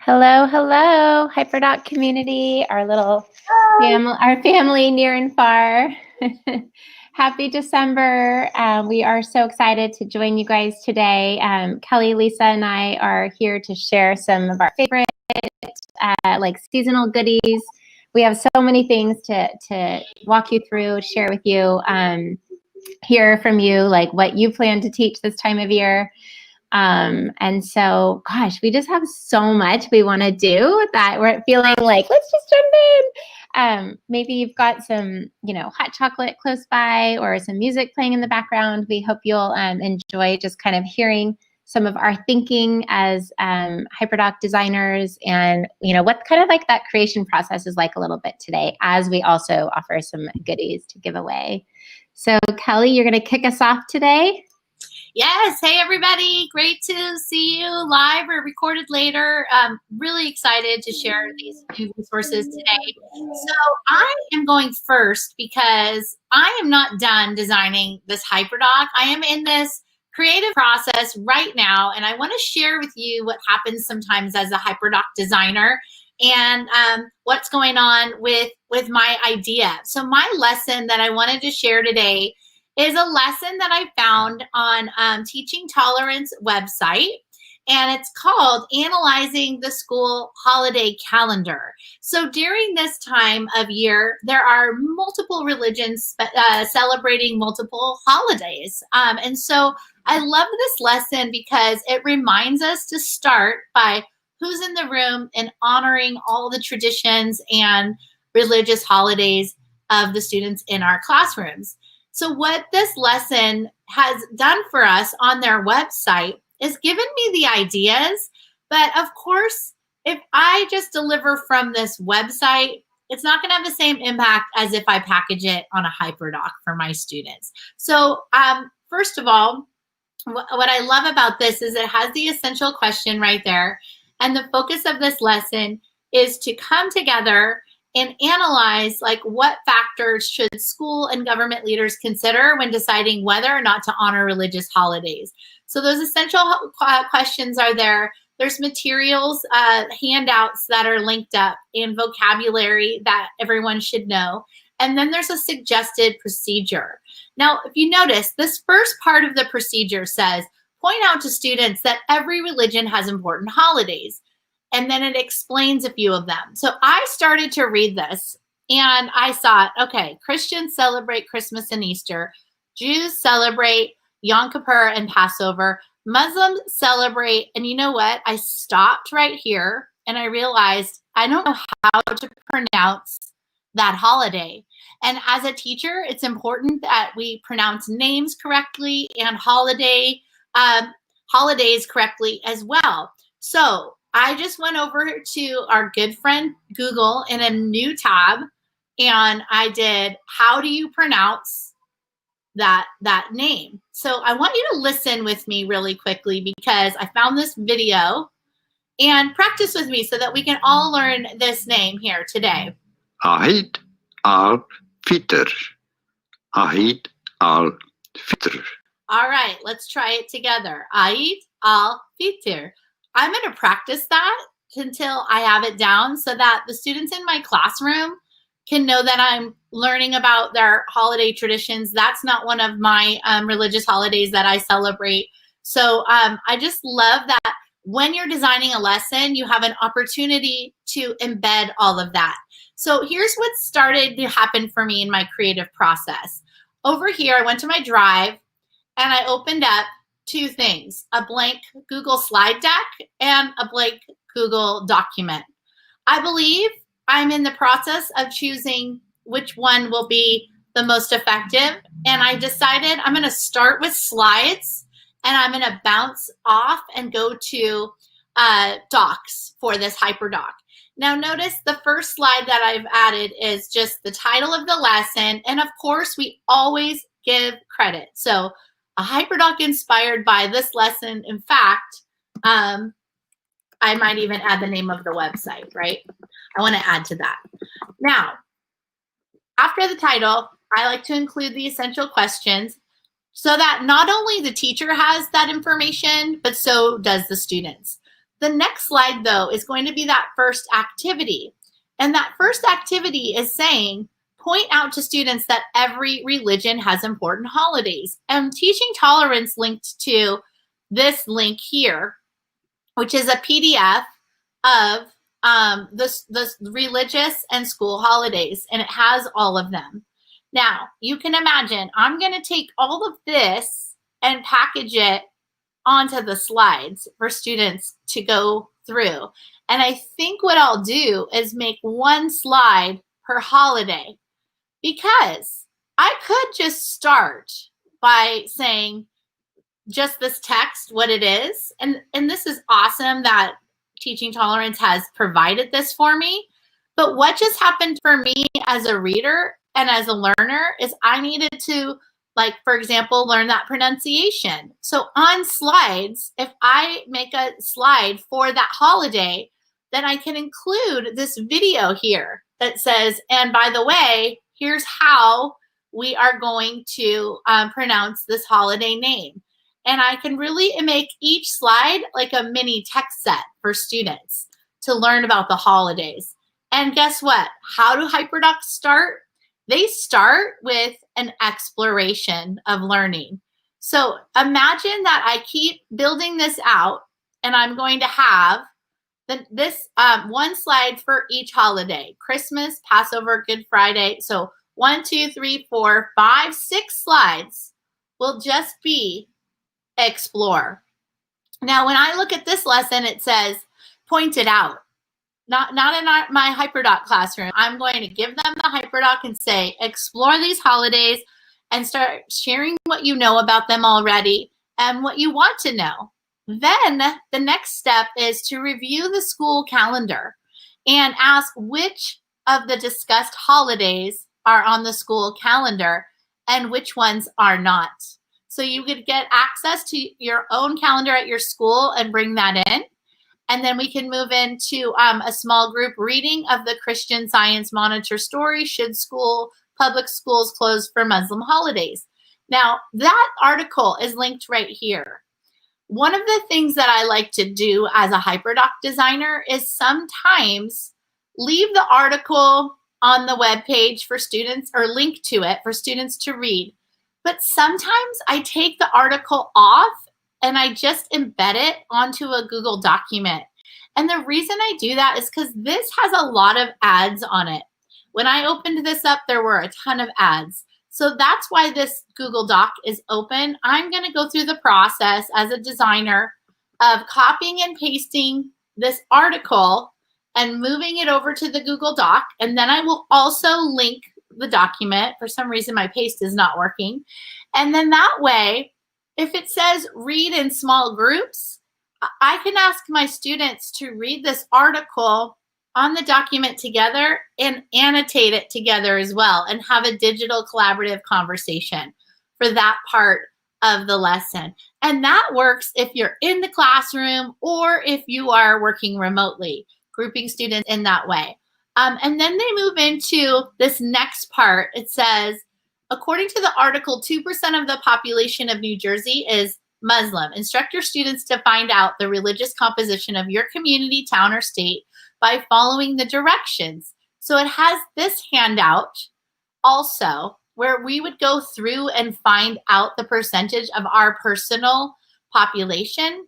Hello, hello, HyperDoc community, our family near and far. Happy December. We are so excited to join you guys today. Kelly, Lisa, and I are here to share some of our favorite like seasonal goodies. We have so many things to walk you through, share with you, hear from you, like what you plan to teach this time of year. And so, gosh, we just have so much we want to do that we're feeling like, let's just jump in. Maybe you've got some, hot chocolate close by or some music playing in the background. We hope you'll enjoy just kind of hearing some of our thinking as HyperDoc designers and, what kind of like that creation process is like a little bit today, as we also offer some goodies to give away. So Kelly, you're going to kick us off today. Yes. Hey, everybody. Great to see you live or recorded later. Really excited to share these new resources today. So I am going first because I am not done designing this HyperDoc. I am in this creative process right now, and I want to share with you what happens sometimes as a HyperDoc designer and what's going on with my idea. So my lesson that I wanted to share today is a lesson that I found on Teaching Tolerance website, and it's called Analyzing the School Holiday Calendar. So during this time of year, there are multiple religions celebrating multiple holidays. And so I love this lesson because it reminds us to start by who's in the room and honoring all the traditions and religious holidays of the students in our classrooms. So what this lesson has done for us on their website is given me the ideas, but of course, if I just deliver from this website, it's not going to have the same impact as if I package it on a HyperDoc for my students. So first of all, what I love about this is it has the essential question right there. And the focus of this lesson is to come together and analyze like what factors should school and government leaders consider when deciding whether or not to honor religious holidays. So those essential questions are there. There's materials, handouts that are linked up, and vocabulary that everyone should know. And then there's a suggested procedure. Now, if you notice, this first part of the procedure says, point out to students that every religion has important holidays. And then it explains a few of them. So I started to read this and I thought, okay, Christians celebrate Christmas and Easter. Jews celebrate Yom Kippur and Passover. Muslims celebrate, and you know what? I stopped right here and I realized I don't know how to pronounce that holiday. And as a teacher, it's important that we pronounce names correctly and holidays correctly as well. So I just went over to our good friend Google in a new tab, and I did, how do you pronounce that name? So I want you to listen with me really quickly because I found this video, and practice with me so that we can all learn this name here today. Eid al-Fitr. Eid al-Fitr. All right, let's try it together. Eid al-Fitr. I'm going to practice that until I have it down so that the students in my classroom can know that I'm learning about their holiday traditions. That's not one of my religious holidays that I celebrate. So I just love that when you're designing a lesson, you have an opportunity to embed all of that. So here's what started to happen for me in my creative process. Over here, I went to my drive and I opened up two things, a blank Google slide deck and a blank Google document. I believe I'm in the process of choosing which one will be the most effective. And I decided I'm going to start with slides and I'm going to bounce off and go to docs for this HyperDoc. Now notice the first slide that I've added is just the title of the lesson. And of course, we always give credit. So a HyperDoc inspired by this lesson. In fact, I might even add the name of the website, right? I want to add to that. Now, after the title, I like to include the essential questions. so that not only the teacher has that information, but so does the students. The next slide, though, is going to be that first activity. And that first activity is saying, point out to students that every religion has important holidays. And teaching tolerance linked to this link here, which is a PDF of the religious and school holidays, and it has all of them. Now, you can imagine, I'm going to take all of this and package it onto the slides for students to go through. And I think what I'll do is make one slide per holiday, because I could just start by saying just this text, what it is. And this is awesome that Teaching Tolerance has provided this for me. But what just happened for me as a reader and as a learner is I needed to, like, for example, learn that pronunciation. So on slides, if I make a slide for that holiday, then I can include this video here that says, and by the way, here's how we are going to pronounce this holiday name. And I can really make each slide like a mini text set for students to learn about the holidays. And guess what? How do HyperDocs start? They start with an exploration of learning. So imagine that I keep building this out, and I'm going to have this one slide for each holiday: Christmas, Passover, Good Friday. So 1, 2, 3, 4, 5, 6 slides will just be explore. Now, when I look at this lesson, it says point it out. Not in my HyperDoc classroom. I'm going to give them the HyperDoc and say, explore these holidays and start sharing what you know about them already and what you want to know. Then the next step is to review the school calendar and ask which of the discussed holidays are on the school calendar and which ones are not. So you could get access to your own calendar at your school and bring that in. And then we can move into a small group reading of the Christian Science Monitor story, Should Public Schools Close for Muslim Holidays? Now, that article is linked right here. One of the things that I like to do as a HyperDoc designer is sometimes leave the article on the web page for students, or link to it for students to read. But sometimes I take the article off and I just embed it onto a Google document. And the reason I do that is because this has a lot of ads on it. When I opened this up, there were a ton of ads. So that's why this Google Doc is open. I'm going to go through the process as a designer of copying and pasting this article and moving it over to the Google Doc. And then I will also link the document. For some reason, my paste is not working. And then that way, if it says read in small groups, I can ask my students to read this article on the document together and annotate it together as well, and have a digital collaborative conversation for that part of the lesson. And that works if you're in the classroom or if you are working remotely, grouping students in that way. And then they move into this next part. It says, according to the article, 2% of the population of New Jersey is Muslim. Instruct your students to find out the religious composition of your community, town, or state by following the directions. So it has this handout also where we would go through and find out the percentage of our personal population.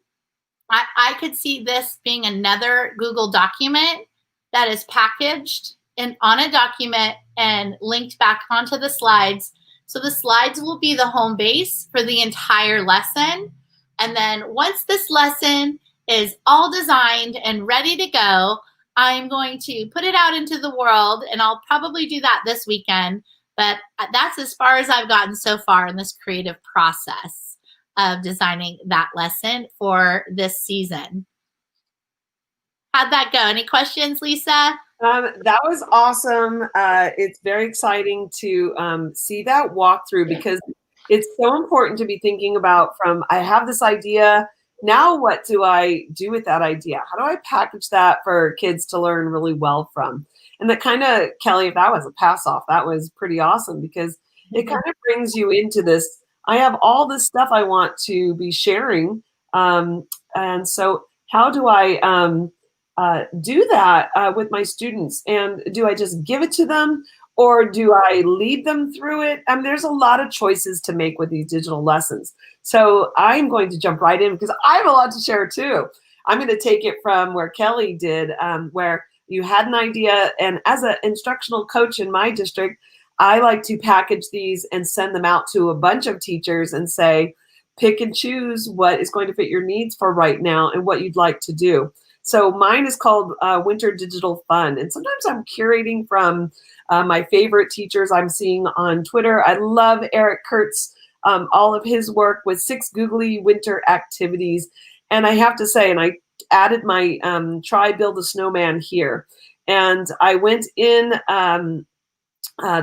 I could see this being another Google document that is packaged on a document and linked back onto the slides. So the slides will be the home base for the entire lesson. And then once this lesson is all designed and ready to go, I'm going to put it out into the world, and I'll probably do that this weekend. But that's as far as I've gotten so far in this creative process of designing that lesson for this season. How'd that go? Any questions, Lisa? That was awesome. It's very exciting to see that walkthrough, because it's so important to be thinking about from, I have this idea, now what do I do with that idea? How do I package that for kids to learn really well from? And that kind of, Kelly, if that was a pass off, that was pretty awesome, because it kind of brings you into this I have all this stuff I want to be sharing. And so how do I do that with my students? And do I just give it to them, or do I lead them through it? There's a lot of choices to make with these digital lessons. So I'm going to jump right in because I have a lot to share too. I'm going to take it from where Kelly did, where you had an idea. And as an instructional coach in my district, I like to package these and send them out to a bunch of teachers and say, pick and choose what is going to fit your needs for right now and what you'd like to do. So mine is called Winter Digital Fun. And sometimes I'm curating from my favorite teachers I'm seeing on Twitter. I love Eric Kurtz, all of his work with 6 googly winter activities. And I have to say, and I added my try build a snowman here. And I went in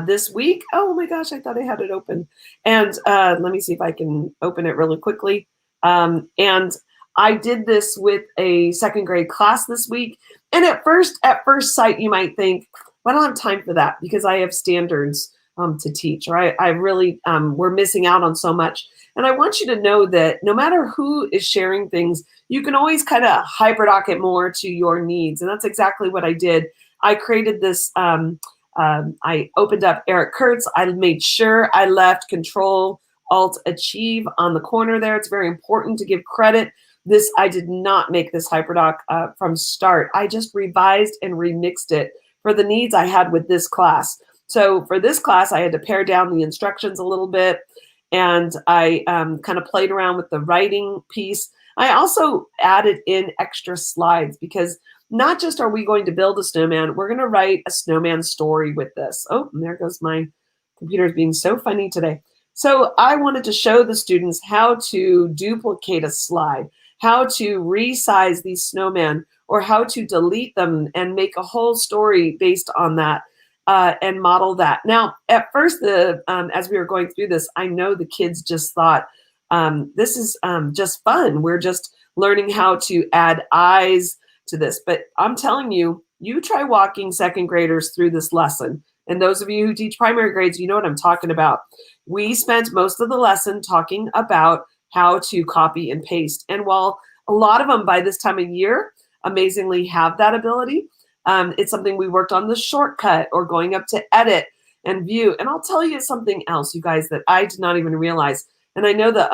this week. Oh my gosh, I thought I had it open. And let me see if I can open it really quickly. And I did this with a 2nd grade class this week. And at first sight, you might think, well, I don't have time for that because I have standards to teach, right? I really, we're missing out on so much. And I want you to know that no matter who is sharing things, you can always kind of HyperDoc it more to your needs. And that's exactly what I did. I created this, I opened up Eric Kurtz. I made sure I left Control Alt Achieve on the corner there. It's very important to give credit. I did not make this HyperDoc from start. I just revised and remixed it for the needs I had with this class. So for this class, I had to pare down the instructions a little bit, and I kind of played around with the writing piece. I also added in extra slides because not just are we going to build a snowman, we're going to write a snowman story with this. Oh, and there goes my computer being so funny today. So I wanted to show the students how to duplicate a slide, how to resize these snowmen, or how to delete them and make a whole story based on that and model that. Now, at first, as we were going through this, I know the kids just thought, this is just fun. We're just learning how to add eyes to this. But I'm telling you, you try walking 2nd graders through this lesson. And those of you who teach primary grades, you know what I'm talking about. We spent most of the lesson talking about how to copy and paste. And while a lot of them by this time of year amazingly have that ability, it's something we worked on the shortcut or going up to edit and view. And I'll tell you something else, you guys, that I did not even realize. And I know that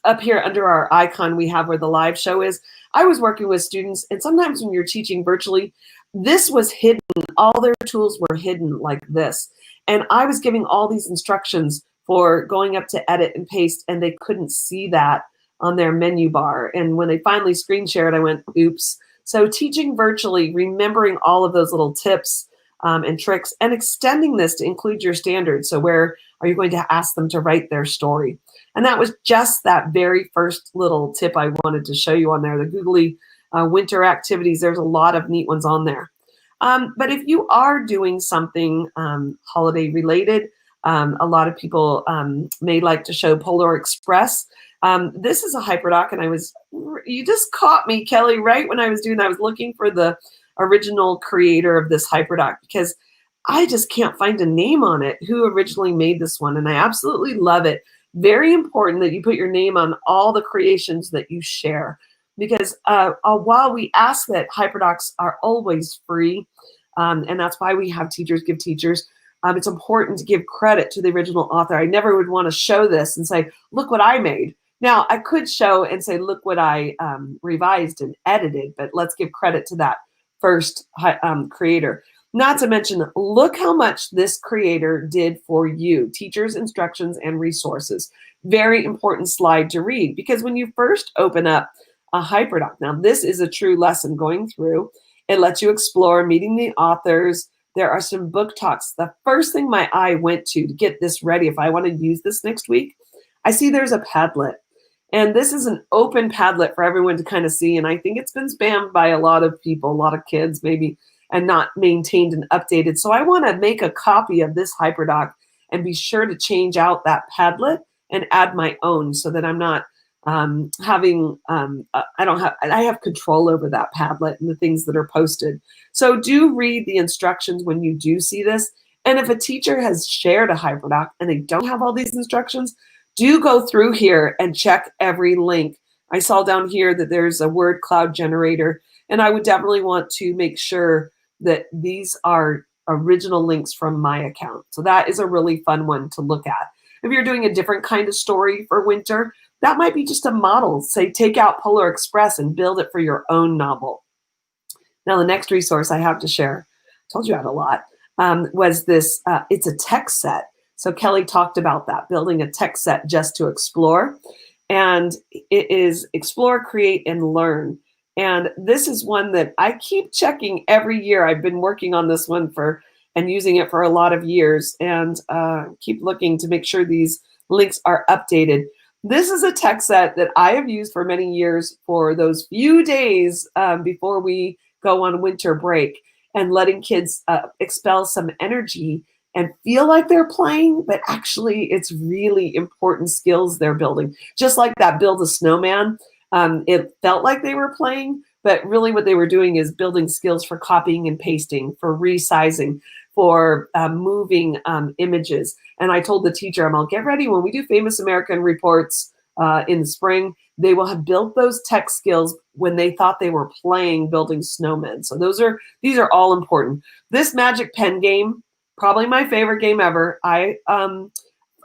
up here under our icon we have where the live show is, I was working with students, and sometimes when you're teaching virtually, this was hidden. All their tools were hidden like this. And I was giving all these instructions for going up to edit and paste, and they couldn't see that on their menu bar. And when they finally screen shared, I went, oops. So teaching virtually, remembering all of those little tips and tricks, and extending this to include your standards. So where are you going to ask them to write their story? And that was just that very first little tip I wanted to show you on there, the googly winter activities. There's a lot of neat ones on there. But if you are doing something holiday related, a lot of people may like to show Polar Express. This is a HyperDoc, and you just caught me, Kelly, right when I was looking for the original creator of this HyperDoc, because I just can't find a name on it who originally made this one. And I absolutely love it. Very important that you put your name on all the creations that you share, because while we ask that HyperDocs are always free, and that's why we have Teachers Give Teachers, it's important to give credit to the original author. I never would want to show this and say, look what I made. Now, I could show and say, look what I revised and edited, but let's give credit to that first creator. Not to mention, look how much this creator did for you, teachers, instructions, and resources. Very important slide to read, because when you first open up a HyperDoc, now this is a true lesson going through. It lets you explore meeting the authors. There are some book talks. The first thing my eye went to get this ready, if I want to use this next week, I see there's a Padlet. And this is an open Padlet for everyone to kind of see. And I think it's been spammed by a lot of people, a lot of kids maybe, and not maintained and updated. So I want to make a copy of this HyperDoc and be sure to change out that Padlet and add my own, so that I'm not I have control over that Padlet and the things that are posted. So do read the instructions when you do see this. And if a teacher has shared a HyperDoc and they don't have all these instructions, do go through here and check every link. I saw down here that there's a word cloud generator, and I would definitely want to make sure that these are original links from my account. So that is a really fun one to look at. If you're doing a different kind of story for winter, that might be just a model. Say, take out Polar Express and build it for your own novel. Now, the next resource I have to share, I told you I had a lot, was this, it's a text set. So Kelly talked about that, building a text set just to explore. And it is Explore, Create, and Learn. And this is one that I keep checking every year. I've been working on this one and using it for a lot of years, and keep looking to make sure these links are updated. This is a text set that I have used for many years for those few days before we go on winter break, and letting kids expel some energy and feel like they're playing, but actually it's really important skills they're building. Just like that build a snowman, it felt like they were playing, but really what they were doing is building skills for copying and pasting, for resizing, for moving images. And I told the teacher, I'm all, get ready, when we do Famous American Reports in the spring, they will have built those tech skills when they thought they were playing building snowmen. So these are all important. This Magic Pen game, probably my favorite game ever. I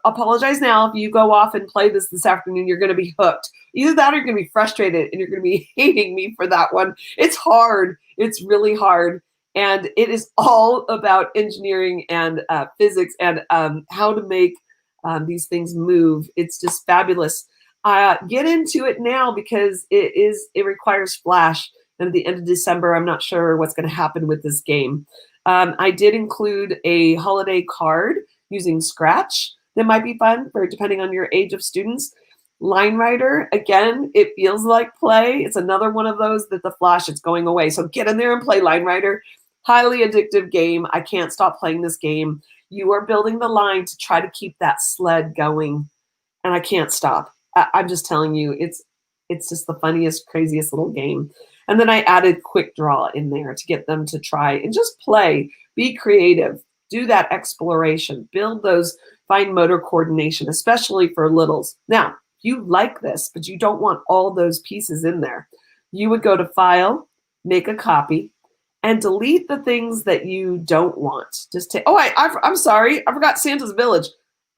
apologize now if you go off and play this afternoon, you're going to be hooked. Either that or you're going to be frustrated and you're going to be hating me for that one. It's hard. It's really hard. And it is all about engineering and physics and how to make these things move. It's just fabulous. Get into it now because it requires Flash. And at the end of December, I'm not sure what's going to happen with this game. I did include a holiday card using Scratch that might be fun for depending on your age of students. Line Writer, again, it feels like play. It's another one of those that the Flash, it's going away. So get in there and play Line Writer. Highly addictive game. I can't stop playing this game. You are building the line to try to keep that sled going, and I can't stop. I'm just telling you, it's just the funniest, craziest little game. And then I added Quick Draw in there to get them to try and just play, be creative, do that exploration, build those fine motor coordination, especially for littles. Now, if you like this, but you don't want all those pieces in there, you would go to File, make a copy, and delete the things that you don't want. Just take, I'm sorry, I forgot Santa's Village.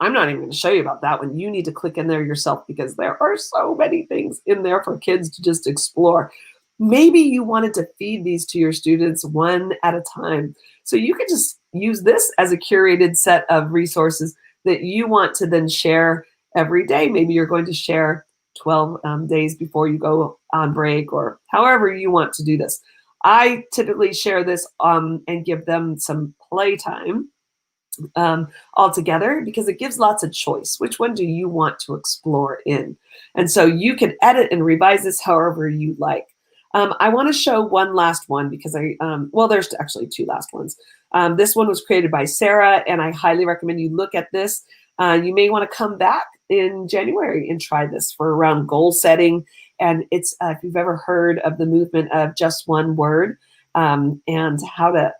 I'm not even going to show you about that one. You need to click in there yourself because there are so many things in there for kids to just explore. Maybe you wanted to feed these to your students one at a time. So you could just use this as a curated set of resources that you want to then share every day. Maybe you're going to share 12 days before you go on break or however you want to do this. I typically share this and give them some playtime all together because it gives lots of choice. Which one do you want to explore in? And so you can edit and revise this however you like. I want to show one last one because there's actually two last ones. This one was created by Sarah, and I highly recommend you look at this. You may want to come back in January and try this for around goal setting. And it's, if you've ever heard of the movement of just one word and how to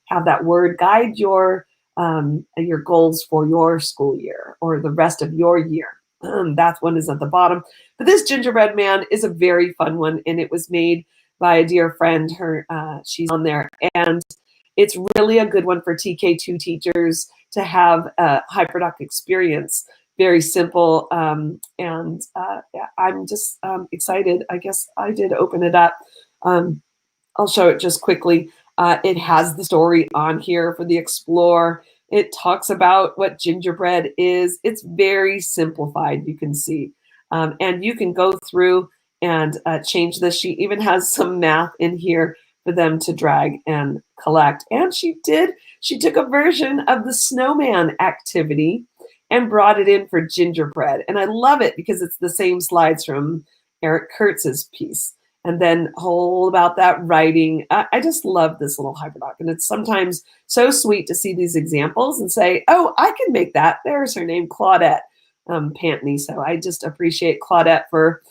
have that word guide your goals for your school year or the rest of your year. That one is at the bottom. But this gingerbread man is a very fun one, and it was made by a dear friend. She's on there, and it's really a good one for TK2 teachers to have a HyperDoc experience. Very simple, and I'm just excited. I guess I did open it up. I'll show it just quickly. It has the story on here for the Explore. It talks about what gingerbread is. It's very simplified, you can see. And you can go through and change this. She even has some math in here for them to drag and collect. And she took a version of the snowman activity and brought it in for gingerbread. And I love it because it's the same slides from Eric Kurtz's piece. And then whole about that writing. I just love this little HyperDoc. And it's sometimes so sweet to see these examples and say, oh, I can make that. There's her name, Claudette Pantney. So I just appreciate Claudette for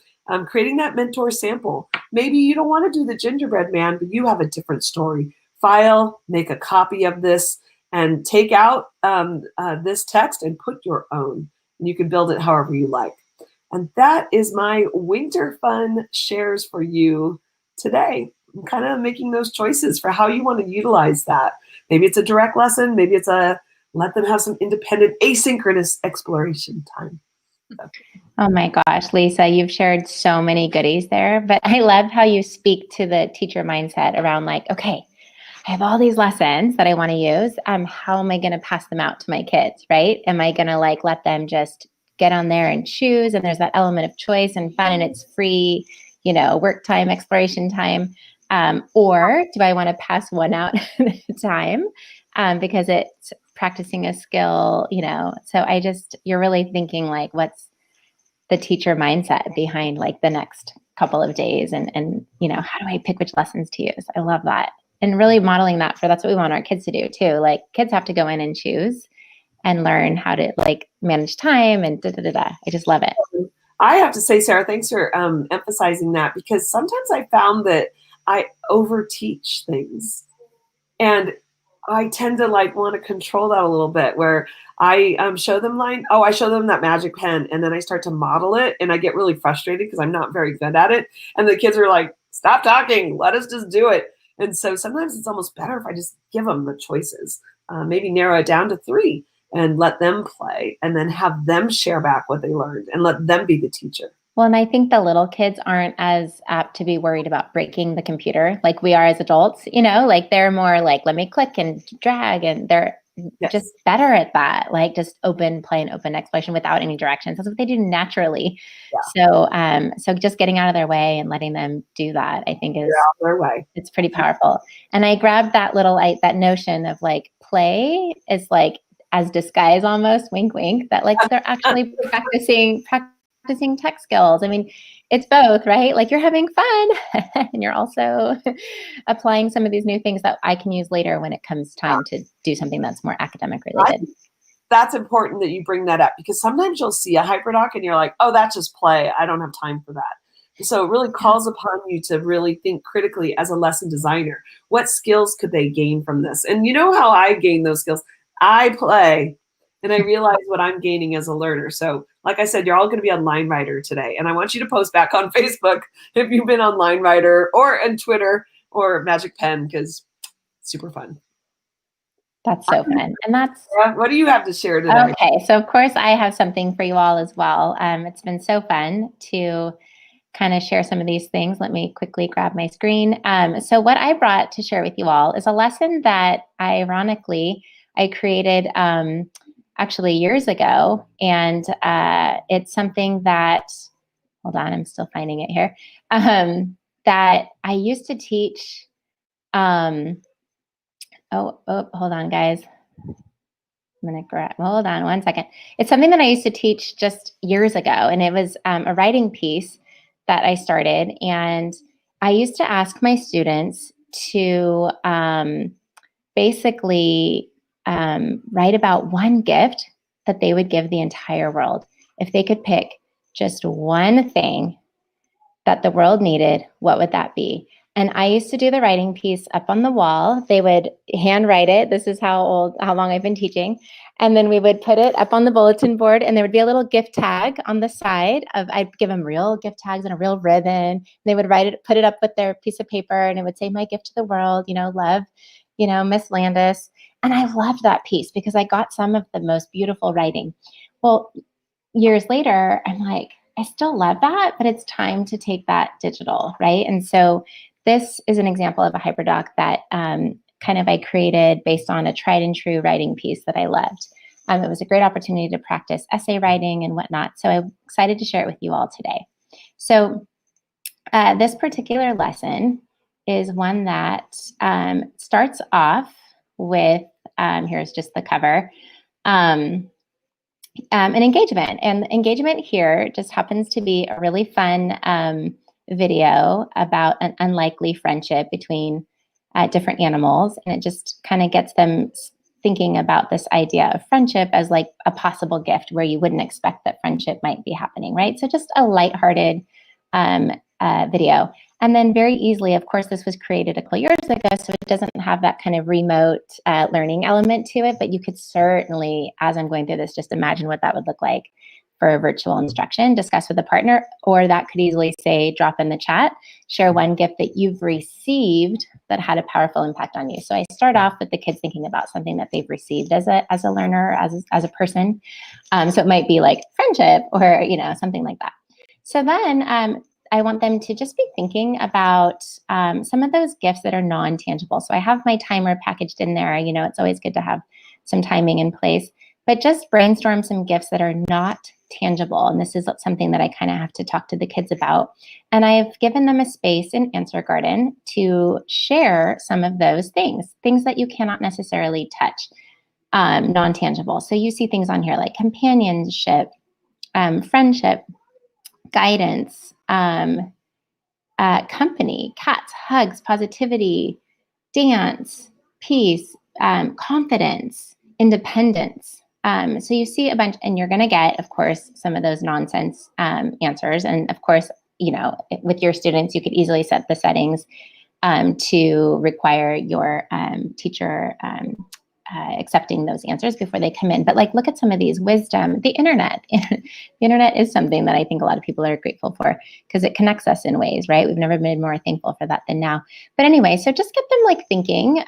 creating that mentor sample. Maybe you don't want to do the gingerbread man, but you have a different story. File, make a copy of this, and take out this text and put your own. and you can build it however you like. And that is my winter fun shares for you today. I'm kind of making those choices for how you want to utilize that. Maybe it's a direct lesson. Maybe it's a let them have some independent asynchronous exploration time. Oh my gosh, Lisa, you've shared so many goodies there, but I love how you speak to the teacher mindset around like, okay, I have all these lessons that I want to use. How am I going to pass them out to my kids, right? Am I going to like let them just get on there and choose? And there's that element of choice and fun, and it's free, work time, exploration time. Or do I want to pass one out at a time because it's practicing a skill, So you're really thinking like, what's the teacher mindset behind like the next couple of days and how do I pick which lessons to use? I love that. And really modeling that that's what we want our kids to do too. Like kids have to go in and choose and learn how to like manage time and I just love it. I have to say, Sarah, thanks for emphasizing that, because sometimes I found that I overteach things, and I tend to like want to control that a little bit, where I show them I show them that magic pen, and then I start to model it, and I get really frustrated because I'm not very good at it. And the kids are like, stop talking, let us just do it. And so sometimes it's almost better if I just give them the choices, maybe narrow it down to 3 and let them play, and then have them share back what they learned and let them be the teacher. Well, and I think the little kids aren't as apt to be worried about breaking the computer like we are as adults, like they're more like, let me click and drag, and they're just better at that, like just open play and open exploration without any directions. That's what they do naturally. Yeah. So just getting out of their way and letting them do that, I think is out of their way. It's pretty powerful. And I grabbed that that notion of like play is like as disguise almost, wink, wink, that like they're actually practicing tech skills. I mean, it's both, right? Like you're having fun and you're also applying some of these new things that I can use later when it comes time to do something that's more academic related. That's important that you bring that up, because sometimes you'll see a HyperDoc and you're like, oh, that's just play. I don't have time for that. So it really calls upon you to really think critically as a lesson designer. What skills could they gain from this? And you know how I gain those skills? I play, and I realize what I'm gaining as a learner. So like I said, you're all going to be on LineWriter today. And I want you to post back on Facebook if you've been on LineWriter or on Twitter or Magic Pen, because it's super fun. That's so fun. And that's... What do you have to share today? Okay, so of course I have something for you all as well. It's been so fun to kind of share some of these things. Let me quickly grab my screen. So what I brought to share with you all is a lesson that ironically I created actually years ago. And it's something that, hold on, I'm still finding it here, that I used to teach. Hold on, guys. I'm going to grab, hold on one second. It's something that I used to teach just years ago. And it was a writing piece that I started. And I used to ask my students to basically write about one gift that they would give the entire world. If they could pick just one thing that the world needed, what would that be? And I used to do the writing piece up on the wall. They would handwrite it. This is how long I've been teaching. And then we would put it up on the bulletin board, and there would be a little gift tag on the side I'd give them real gift tags and a real ribbon. They would write it, put it up with their piece of paper, and it would say, my gift to the world, love, Miss Landis. And I loved that piece because I got some of the most beautiful writing. Well, years later, I'm like, I still love that, but it's time to take that digital, right? And so this is an example of a HyperDoc that kind of I created based on a tried and true writing piece that I loved. It was a great opportunity to practice essay writing and whatnot. So I'm excited to share it with you all today. So this particular lesson is one that starts off with, here's just the cover, an engagement. And engagement here just happens to be a really fun video about an unlikely friendship between different animals. And it just kind of gets them thinking about this idea of friendship as like a possible gift where you wouldn't expect that friendship might be happening, right? So just a lighthearted video. And then very easily, of course, this was created a couple years ago, so it doesn't have that kind of remote learning element to it, but you could certainly, as I'm going through this, just imagine what that would look like for virtual instruction, discuss with a partner, or that could easily say, drop in the chat, share one gift that you've received that had a powerful impact on you. So I start off with the kids thinking about something that they've received as a learner, as a person. So it might be like friendship or, something like that. So then I want them to just be thinking about some of those gifts that are non-tangible. So I have my timer packaged in there. It's always good to have some timing in place, but just brainstorm some gifts that are not tangible. And this is something that I kind of have to talk to the kids about. And I've given them a space in Answer Garden to share some of those things that you cannot necessarily touch, non-tangible. So you see things on here like companionship, friendship, guidance, company, cats, hugs, positivity, dance, peace, confidence, independence. So you see a bunch, and you're going to get, of course, some of those nonsense answers. And of course, with your students, you could easily set the settings to require your teacher accepting those answers before they come in. But look at some of these: wisdom, the internet. The internet is something that I think a lot of people are grateful for because it connects us in ways, right? We've never been more thankful for that than now. But anyway, so just get them thinking,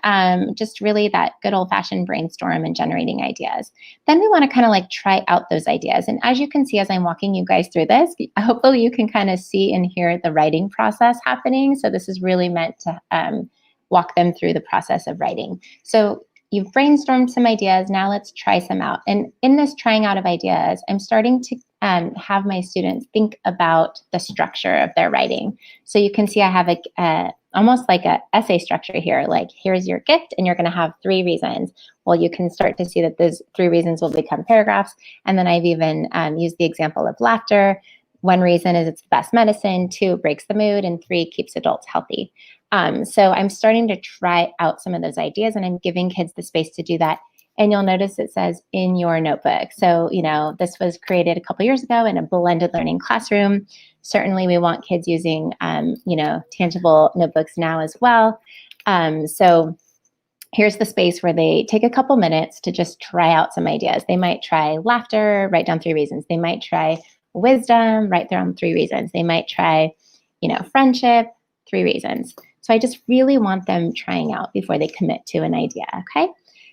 just really that good old fashioned brainstorm and generating ideas. Then we want to kind of try out those ideas. And as you can see, as I'm walking you guys through this, hopefully you can kind of see and hear the writing process happening. So this is really meant to walk them through the process of writing. So you've brainstormed some ideas. Now let's try some out. And in this trying out of ideas, I'm starting to have my students think about the structure of their writing. So you can see I have almost like an essay structure here. Here's your gift, and you're going to have 3 reasons. Well, you can start to see that those 3 reasons will become paragraphs. And then I've even used the example of laughter. 1 reason is it's the best medicine. 2, breaks the mood. And 3, keeps adults healthy. So I'm starting to try out some of those ideas, and I'm giving kids the space to do that. And you'll notice it says in your notebook. So, this was created a couple years ago in a blended learning classroom. Certainly we want kids using, tangible notebooks now as well. So here's the space where they take a couple minutes to just try out some ideas. They might try laughter, write down 3 reasons. They might try wisdom, write down 3 reasons. They might try, friendship, 3 reasons. So I just really want them trying out before they commit to an idea, okay?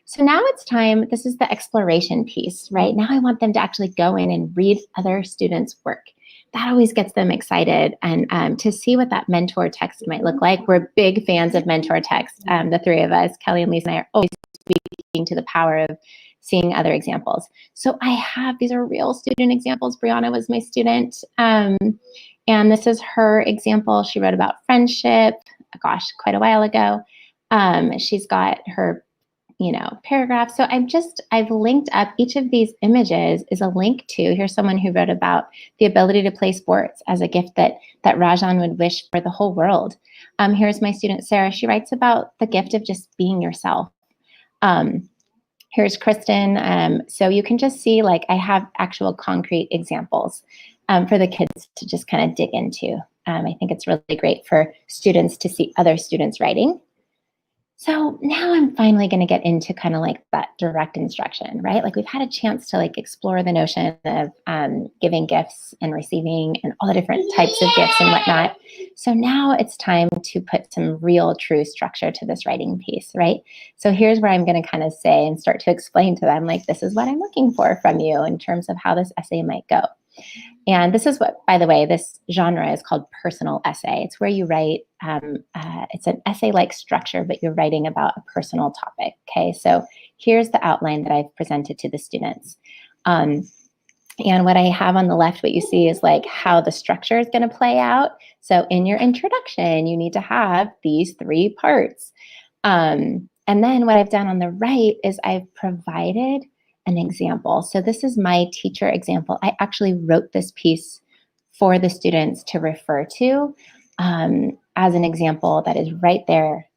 So now it's time, this is the exploration piece, right? Now I want them to actually go in and read other students' work. That always gets them excited, and to see what that mentor text might look like. We're big fans of mentor text, the 3 of us. Kelly and Lisa and I are always speaking to the power of seeing other examples. So these are real student examples. Brianna was my student. And this is her example. She wrote about friendship, quite a while ago. She's got her, paragraph. So I've linked up each of these images is a link to, here's someone who wrote about the ability to play sports as a gift that Rajan would wish for the whole world. Here's my student, Sarah. She writes about the gift of just being yourself. Here's Kristen. So you can just see, I have actual concrete examples for the kids to just kind of dig into. I think it's really great for students to see other students writing. So now I'm finally going to get into kind of that direct instruction, right? We've had a chance to explore the notion of giving gifts and receiving and all the different types of gifts and whatnot. So now it's time to put some real true structure to this writing piece, right? So here's where I'm going to kind of say and start to explain to them, this is what I'm looking for from you in terms of how this essay might go. And this is what, by the way, this genre is called personal essay. It's where you write, it's an essay-like structure, but you're writing about a personal topic, okay? So here's the outline that I've presented to the students. And what I have on the left, what you see is how the structure is going to play out. So in your introduction, you need to have these 3 parts. And then what I've done on the right is I've provided an example. So this is my teacher example. I actually wrote this piece for the students to refer to as an example that is right there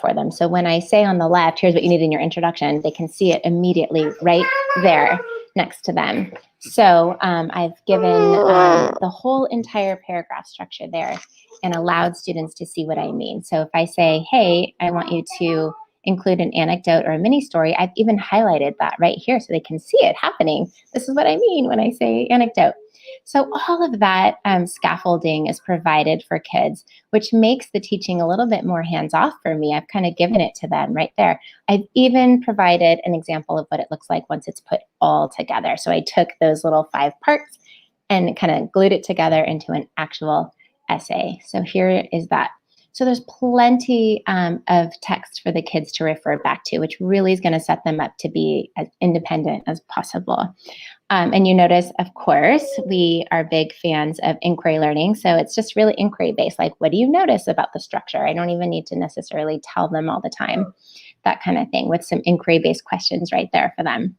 for them. So when I say on the left, here's what you need in your introduction, they can see it immediately right there. next to them. So I've given the whole entire paragraph structure there and allowed students to see what I mean. So if I say, hey, I want you to include an anecdote or a mini story, I've even highlighted that right here so they can see it happening. This is what I mean when I say anecdote. So all of that scaffolding is provided for kids, which makes the teaching a little bit more hands-off for me. I've kind of given it to them right there. I've even provided an example of what it looks like once it's put all together. So I took those little 5 parts and kind of glued it together into an actual essay. So here is that. So there's plenty of text for the kids to refer back to, which really is going to set them up to be as independent as possible. And you notice, of course, we are big fans of inquiry learning. So it's just really inquiry based. Like, what do you notice about the structure? I don't even need to necessarily tell them all the time, that kind of thing, with some inquiry based questions right there for them.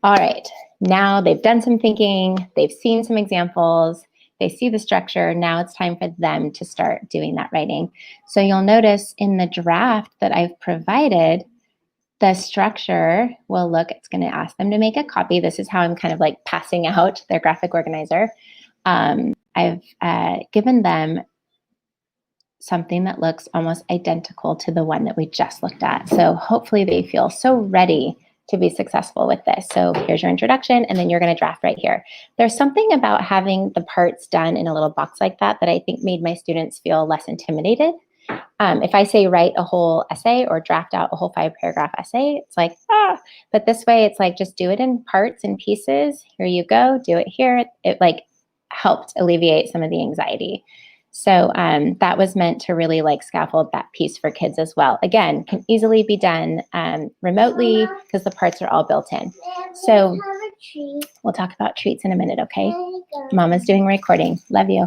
All right, now they've done some thinking, they've seen some examples, they see the structure. Now it's time for them to start doing that writing. So you'll notice in the draft that I've provided, the structure will look, it's going to ask them to make a copy. This is how I'm kind of like passing out their graphic organizer. I've given them something that looks almost identical to the one that we just looked at. So hopefully they feel so ready to be successful with this. So here's your introduction, and then you're going to draft right here. There's something about having the parts done in a little box like that that I think made my students feel less intimidated. If I say write a whole essay or draft out a whole 5-paragraph essay, it's like, but this way it's like, just do it in parts and pieces. Here you go, do it here. It like helped alleviate some of the anxiety. So that was meant to really like scaffold that piece for kids as well. Again, can easily be done remotely because the parts are all built in. So we'll talk about treats in a minute, okay? Mama's doing recording. Love you.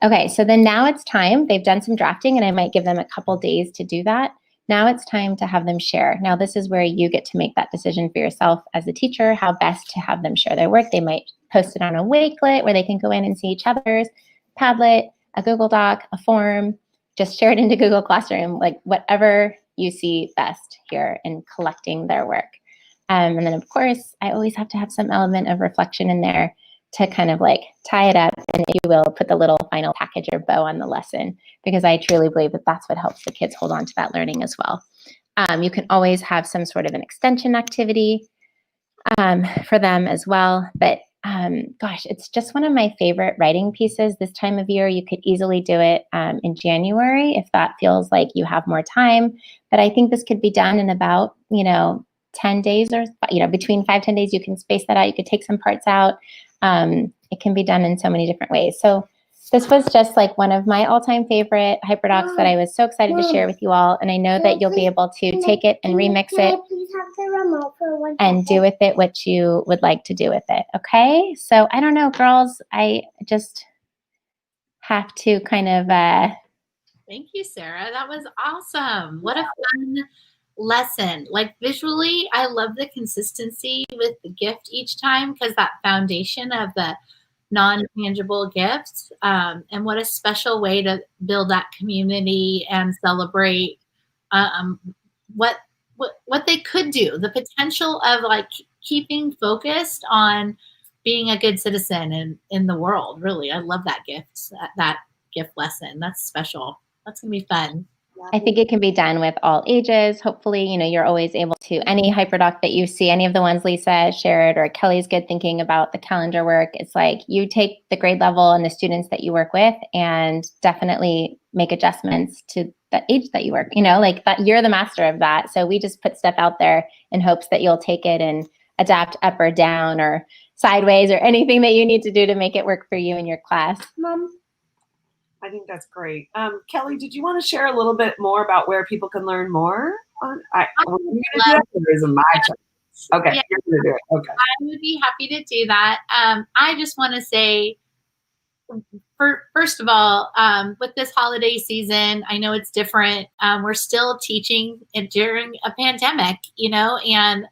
Okay, so then now it's time. They've done some drafting and I might give them a couple days to do that. Now it's time to have them share. Now this is where you get to make that decision for yourself as a teacher, how best to have them share their work. They might post it on a Wakelet where they can go in and see each other's, Padlet, a Google Doc, a form, just share it into Google Classroom, like whatever you see best here in collecting their work. And then of course, I always have to have some element of reflection in there to kind of like tie it up and, if you will, put the little final package or bow on the lesson, because I truly believe that that's what helps the kids hold on to that learning as well. You can always have some sort of an extension activity for them as well. But gosh, it's just one of my favorite writing pieces this time of year. You could easily do it in January if that feels like you have more time. But I think this could be done in about, 10 days or, between 5-10 days. You can space that out. You could take some parts out. It can be done in so many different ways. So this was just like one of my all-time favorite HyperDocs that I was so excited to share with you all. And I know that you'll be able to take it and remix it and do with it what you would like to do with it. Okay. So I don't know, girls, I just have to kind of, Thank you, Sarah. That was awesome. What a fun lesson. Like visually, I love the consistency with the gift each time, because that foundation of the non-tangible gifts, and what a special way to build that community and celebrate what they could do, the potential of like keeping focused on being a good citizen in the world. Really, I love that gift lesson. That's special. That's gonna be fun. I think it can be done with all ages. Hopefully, you're always able to, any HyperDoc that you see, any of the ones Lisa shared or Kelly's good thinking about the calendar work, it's like you take the grade level and the students that you work with and definitely make adjustments to the age that you work, like that you're the master of that. So we just put stuff out there in hopes that you'll take it and adapt up or down or sideways or anything that you need to do to make it work for you in your class. Mom, I think that's great. Kelly, did you want to share a little bit more about where people can learn more? Okay, Yeah. you're gonna do it. Okay. I would be happy to do that. I just want to say, first of all, with this holiday season, I know it's different. We're still teaching during a pandemic, and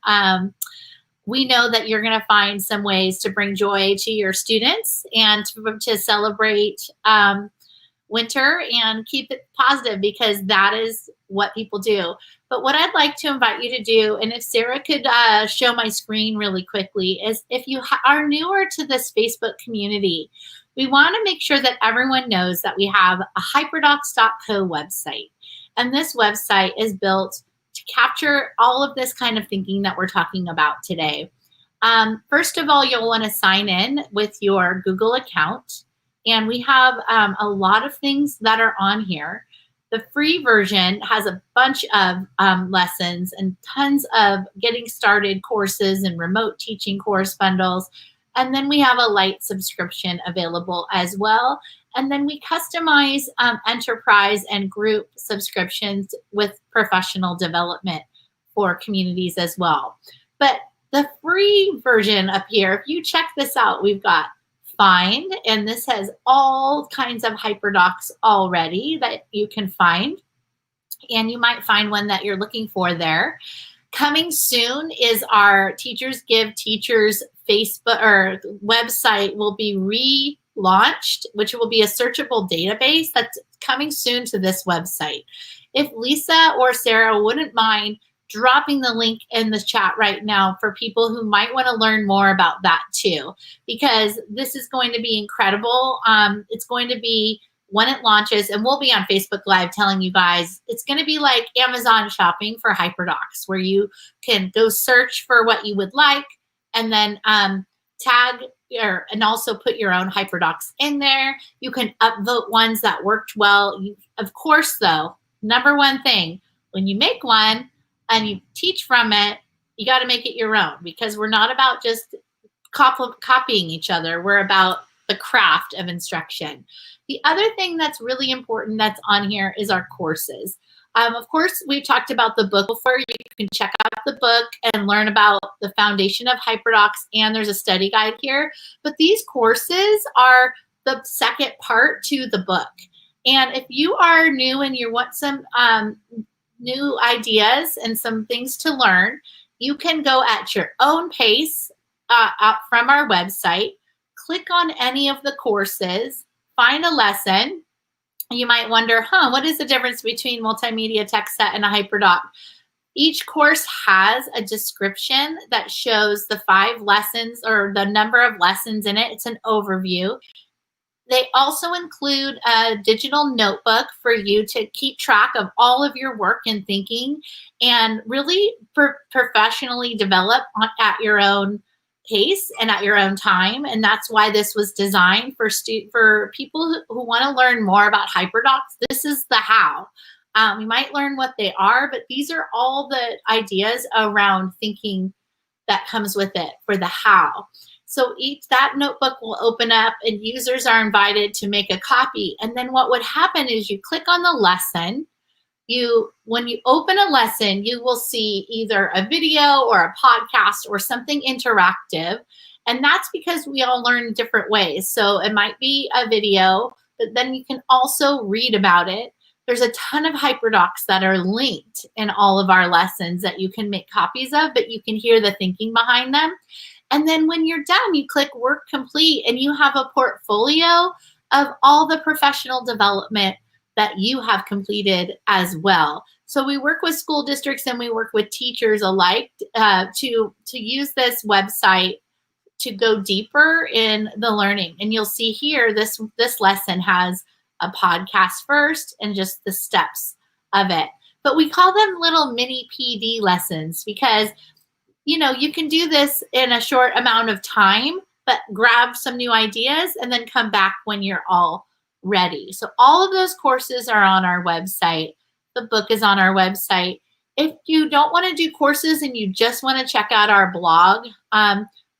we know that you're going to find some ways to bring joy to your students and to celebrate winter and keep it positive, because that is what people do. But what I'd like to invite you to do, and if Sarah could show my screen really quickly, is if you are newer to this Facebook community, we want to make sure that everyone knows that we have a HyperDocs.co website. And this website is built to capture all of this kind of thinking that we're talking about today. First of all, you'll want to sign in with your Google account. And we have a lot of things that are on here. The free version has a bunch of lessons and tons of getting started courses and remote teaching course bundles. And then we have a light subscription available as well. And then we customize enterprise and group subscriptions with professional development for communities as well. But the free version up here, if you check this out, we've got Find, and this has all kinds of HyperDocs already that you can find. And you might find one that you're looking for there. Coming soon is our Teachers Give Teachers Facebook or website will be relaunched, which will be a searchable database that's coming soon to this website. If Lisa or Sarah wouldn't mind dropping the link in the chat right now for people who might want to learn more about that too, because this is going to be incredible. It's going to be when it launches, and we'll be on Facebook Live telling you guys, it's going to be like Amazon shopping for HyperDocs, where you can go search for what you would like and then tag and also put your own HyperDocs in there. You can upvote ones that worked well. Of course, though, number one thing, when you make one and you teach from it, you got to make it your own, because we're not about just copying each other. We're about the craft of instruction. The other thing that's really important that's on here is our courses. Of course, we've talked about the book before. You can check out the book and learn about the foundation of HyperDocs, and there's a study guide here. But these courses are the second part to the book. And if you are new and you want some new ideas and some things to learn, you can go at your own pace up from our website, click on any of the courses, find a lesson. You might wonder, what is the difference between multimedia text set and a HyperDoc? Each course has a description that shows the 5 lessons or the number of lessons in it. It's an overview. They also include a digital notebook for you to keep track of all of your work and thinking and really professionally develop at your own pace and at your own time. And that's why this was designed for people who want to learn more about HyperDocs. This is the how. You might learn what they are, but these are all the ideas around thinking that comes with it for the how. So that notebook will open up and users are invited to make a copy. And then what would happen is you click on the lesson. When you open a lesson, you will see either a video or a podcast or something interactive. And that's because we all learn different ways. So it might be a video, but then you can also read about it. There's a ton of HyperDocs that are linked in all of our lessons that you can make copies of, but you can hear the thinking behind them. And then when you're done, you click Work Complete and you have a portfolio of all the professional development that you have completed as well. So we work with school districts and we work with teachers alike to use this website to go deeper in the learning. And you'll see here, this lesson has a podcast first and just the steps of it. But we call them little mini PD lessons because you can do this in a short amount of time, but grab some new ideas and then come back when you're all ready. So all of those courses are on our website. The book is on our website. If you don't want to do courses and you just want to check out our blog,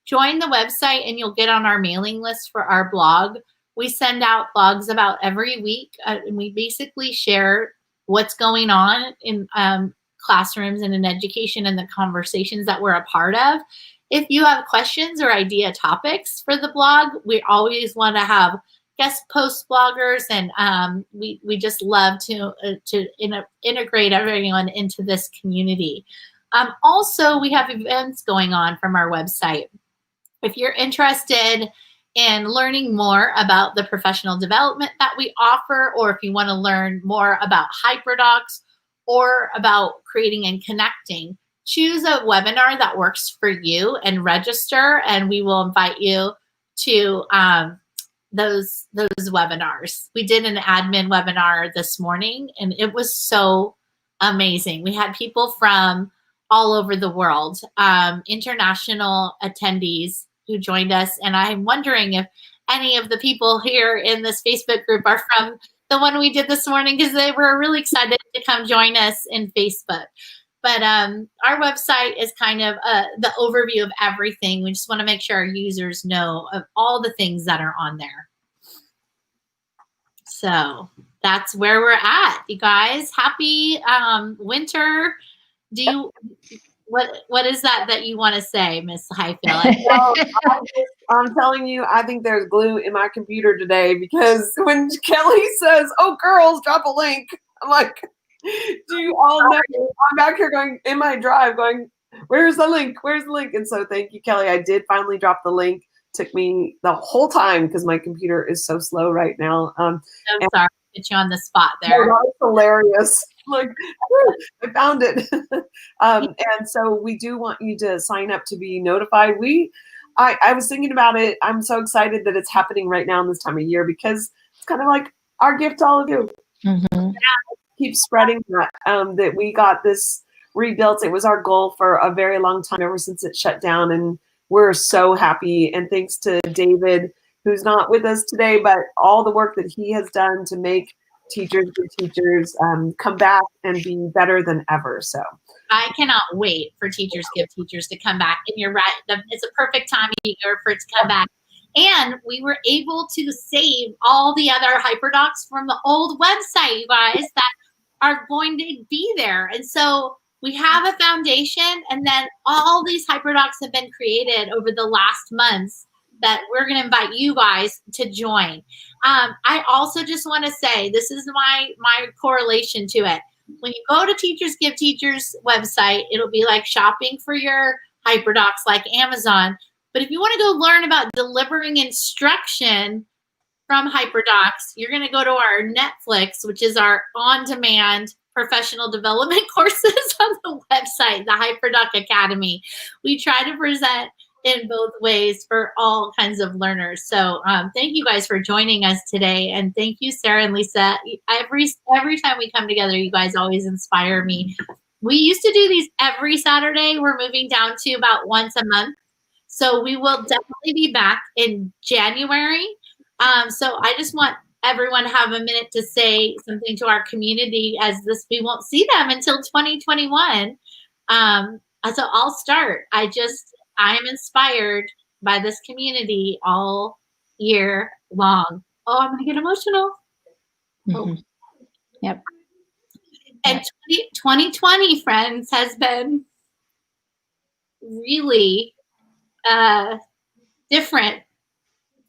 join the website and you'll get on our mailing list for our blog. We send out blogs about every week, and we basically share what's going on in classrooms and in education and the conversations that we're a part of. If you have questions or idea topics for the blog, we always want to have guest post bloggers, and we just love to integrate everyone into this community. Also, we have events going on from our website. If you're interested in learning more about the professional development that we offer, or if you want to learn more about HyperDocs, or about creating and connecting, choose a webinar that works for you and register, and we will invite you to those webinars. We did an admin webinar this morning, and it was so amazing. We had people from all over the world, international attendees who joined us, and I'm wondering if any of the people here in this Facebook group are from the one we did this morning, because they were really excited to come join us in Facebook. But our website is kind of the overview of everything. We just want to make sure our users know of all the things that are on there. So that's where we're at, you guys. Happy winter. What is that you want to say, Miss Highfield? Well, I'm telling you, I think there's glue in my computer today, because when Kelly says, "Oh, girls, drop a link," I'm like, do you all know? I'm back here going in my drive going, where's the link? Where's the link? And so thank you, Kelly. I did finally drop the link. Took me the whole time because my computer is so slow right now. I'm sorry to put you on the spot there. That was hilarious. Like, I found it. And so we do want you to sign up to be notified. I was thinking about it. I'm so excited that it's happening right now in this time of year, because it's kind of like our gift to all of you. Mm-hmm. Keep spreading that, that we got this rebuilt. It was our goal for a very long time, ever since it shut down, and we're so happy. And thanks to David, who's not with us today, but all the work that he has done to make Teachers Give Teachers come back and be better than ever. So I cannot wait for Teachers Give Teachers to come back. And you're right, it's a perfect time of year for it to come back. And we were able to save all the other HyperDocs from the old website, you guys, that are going to be there. And so we have a foundation, and then all these HyperDocs have been created over the last months that we're going to invite you guys to join. I also just want to say, this is my correlation to it. When you go to Teachers Give Teachers website, it'll be like shopping for your HyperDocs like Amazon. But if you want to go learn about delivering instruction from HyperDocs, you're going to go to our Netflix, which is our on-demand professional development courses on the website, the HyperDoc Academy. We try to present in both ways for all kinds of learners. So thank you guys for joining us today. And thank you, Sarah and Lisa. Every time we come together, you guys always inspire me. We used to do these every Saturday. We're moving down to about once a month. So we will definitely be back in January. So I just want everyone to have a minute to say something to our community, as we won't see them until 2021. So I'll start. I am inspired by this community all year long. Oh, I'm gonna get emotional. Mm-hmm. Yep. And 2020, friends, has been really different.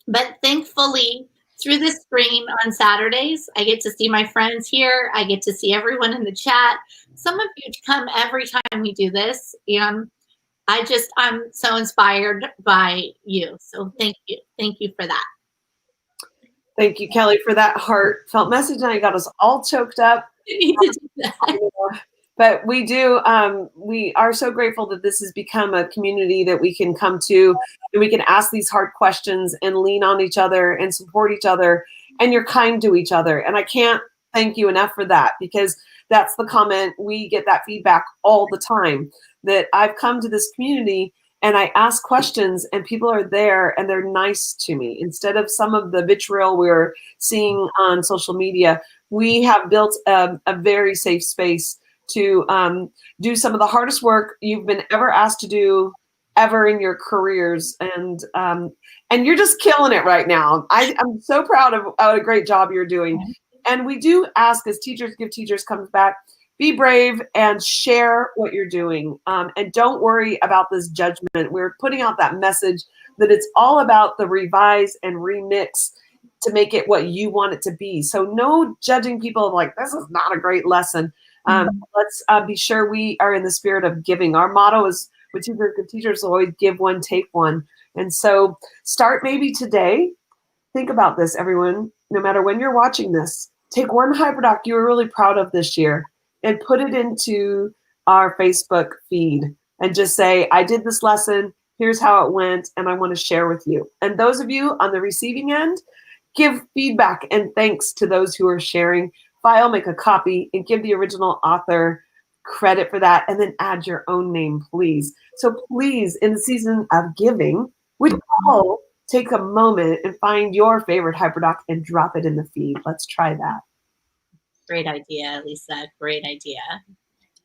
But thankfully, through this stream on Saturdays, I get to see my friends here. I get to see everyone in the chat. Some of you come every time we do this. And I'm so inspired by you. So thank you. Thank you for that. thank you, Kelly, for that heartfelt message. Now you got us all choked up. But we are so grateful that this has become a community that we can come to, and we can ask these hard questions and lean on each other and support each other, and you're kind to each other. And I can't thank you enough for that, because that's the comment. We get that feedback all the time, that I've come to this community and I ask questions and people are there and they're nice to me. Instead of some of the vitriol we're seeing on social media, we have built a very safe space to do some of the hardest work you've been ever asked to do ever in your careers. And you're just killing it right now. I'm so proud of what a great job you're doing. And we do ask, as Teachers Give Teachers comes back, be brave and share what you're doing. And don't worry about this judgment. We're putting out that message that it's all about the revise and remix to make it what you want it to be. So no judging people like, this is not a great lesson. Let's be sure we are in the spirit of giving. Our motto is, with Teachers Give Teachers, always give one, take one. And so start maybe today. Think about this, everyone. No matter when you're watching this, take one HyperDoc you were really proud of this year and put it into our Facebook feed and just say, I did this lesson, here's how it went, and I want to share with you. And those of you on the receiving end, give feedback and thanks to those who are sharing. File, make a copy, and give the original author credit for that, and then add your own name, please. So please, in the season of giving, we all take a moment and find your favorite HyperDoc and drop it in the feed. Let's try that. Great idea, Lisa. Great idea.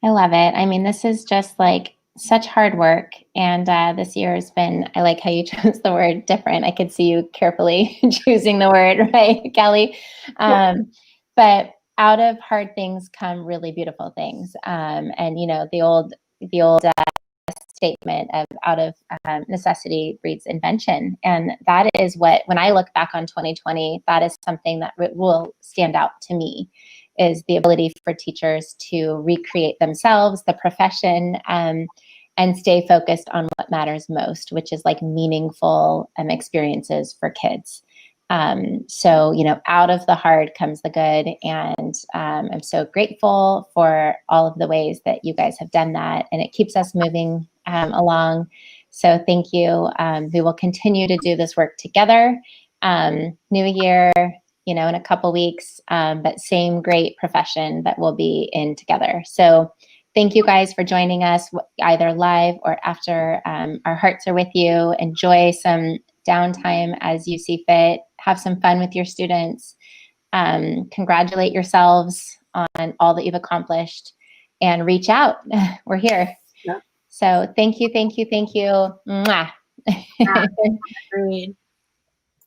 I love it. I mean, this is just like such hard work. And this year has been, I like how you chose the word different. I could see you carefully choosing the word, right, Kelly? But out of hard things come really beautiful things. And, you know, the old statement of out of necessity breeds invention. And that is what, when I look back on 2020, that is something that will stand out to me, is the ability for teachers to recreate themselves, the profession, and stay focused on what matters most, which is like meaningful experiences for kids. So, you know, out of the hard comes the good. And I'm so grateful for all of the ways that you guys have done that. And it keeps us moving along. So thank you. We will continue to do this work together. New year, you know, in a couple weeks, but same great profession that we'll be in together. So thank you guys for joining us either live or after. Our hearts are with you. Enjoy some downtime as you see fit. Have some fun with your students. Congratulate yourselves on all that you've accomplished and reach out. We're here. Yeah. So thank you, thank you, thank you. Mwah. Agreed.